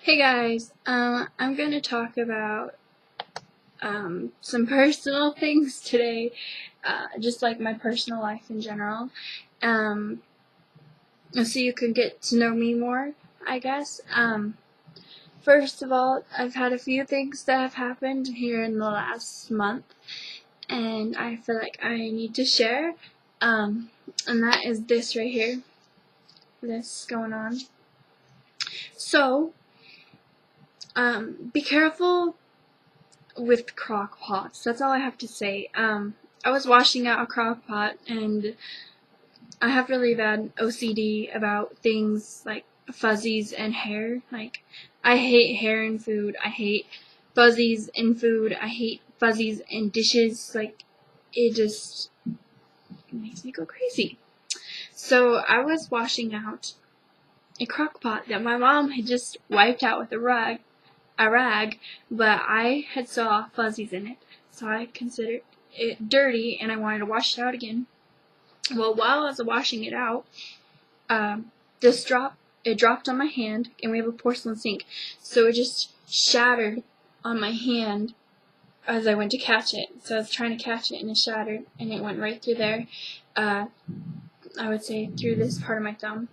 Hey guys, I'm going to talk about some personal things today, just like my personal life in general, so you can get to know me more, I guess. First of all, I've had a few things that have happened here in the last month, and I feel like I need to share, and that is this right here, this going on. So, be careful with crock pots. That's all I have to say. I was washing out a crock pot, and I have really bad OCD about things like fuzzies and hair. Like, I hate hair in food. I hate fuzzies in food. I hate fuzzies in dishes. Like, it just makes me go crazy. So I was washing out a crock pot that my mom had just wiped out with a rag, but I had saw fuzzies in it, so I considered it dirty and I wanted to wash it out again. Well, while I was washing it out, it dropped on my hand, and we have a porcelain sink, so it just shattered on my hand as I went to catch it. So I was trying to catch it, and it shattered, and it went right through there. I would say through this part of my thumb.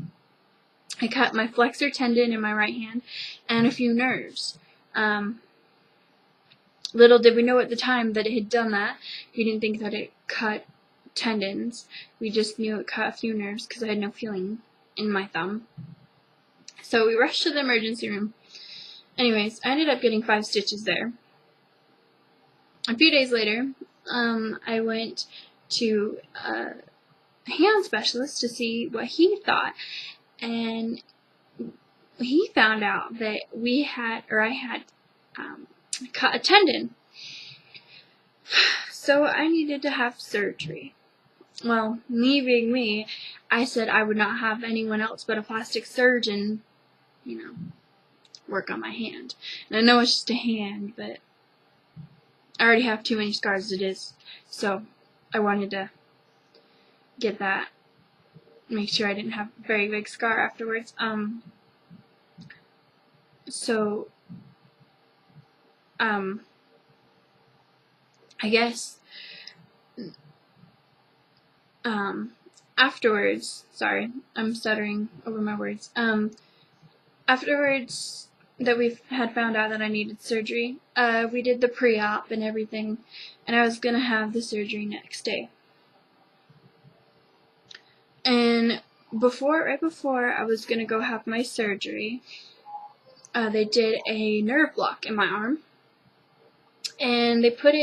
I cut my flexor tendon in my right hand and a few nerves. Little did we know at the time that it had done that. We didn't think that it cut tendons. We just knew it cut a few nerves because I had no feeling in my thumb. So we rushed to the emergency room. Anyways, I ended up getting 5 stitches there. A few days later, I went to a hand specialist to see what he thought, and he found out that I had cut a tendon. So I needed to have surgery. Well, me being me, I said I would not have anyone else but a plastic surgeon, work on my hand. And I know it's just a hand, but I already have too many scars as it is. So I wanted to get that, make sure I didn't have a very big scar afterwards. I guess afterwards, sorry, I'm stuttering over my words. Afterwards that we had found out that I needed surgery, we did the pre-op and everything, and I was gonna have the surgery next day. And right before I was gonna go have my surgery, they did a nerve block in my arm, and they put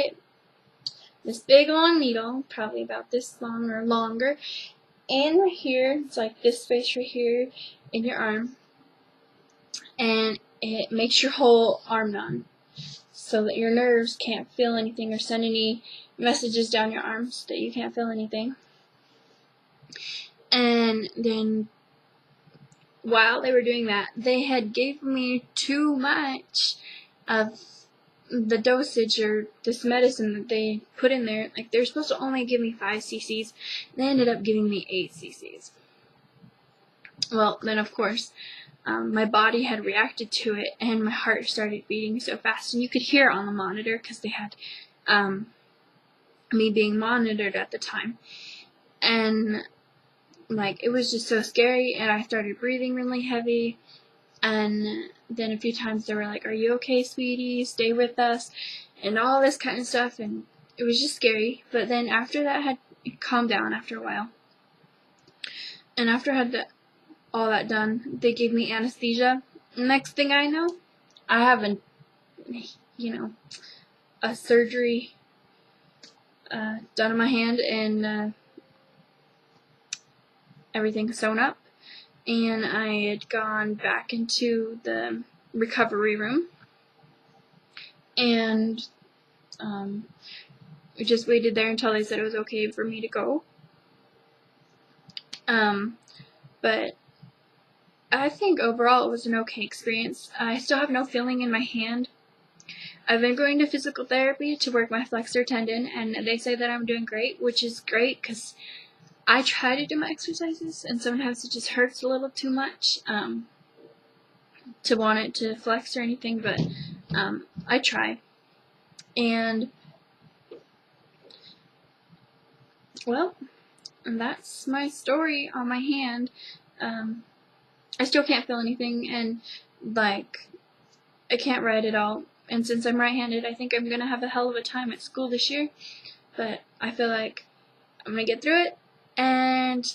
this big long needle, probably about this long or longer, in here. It's like this space right here in your arm, and it makes your whole arm numb so that your nerves can't feel anything or send any messages down your arms that you can't feel anything. And then while they were doing that, they had gave me too much of the dosage or this medicine that they put in there. Like, they're supposed to only give me 5 cc's. They ended up giving me 8 cc's. Well, then of course, my body had reacted to it, and my heart started beating so fast, and you could hear on the monitor because they had me being monitored at the time. And like, it was just so scary, and I started breathing really heavy. And then a few times they were like, "Are you okay, sweetie? Stay with us," and all this kind of stuff, and it was just scary. But then after that had calmed down after a while, and after I had all that done, they gave me anesthesia. Next thing I know, I have a surgery done on my hand, and everything sewn up. And I had gone back into the recovery room, and we just waited there until they said it was okay for me to go. But I think overall it was an okay experience. I still have no feeling in my hand. I've been going to physical therapy to work my flexor tendon, and they say that I'm doing great, which is great because I try to do my exercises, and sometimes it just hurts a little too much. to want it to flex or anything, but I try. And well, and that's my story on my hand. I still can't feel anything, and like I can't write at all. And since I'm right-handed, I think I'm gonna have a hell of a time at school this year. But I feel like I'm gonna get through it, and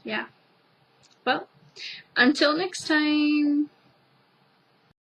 yeah. Well, until next time.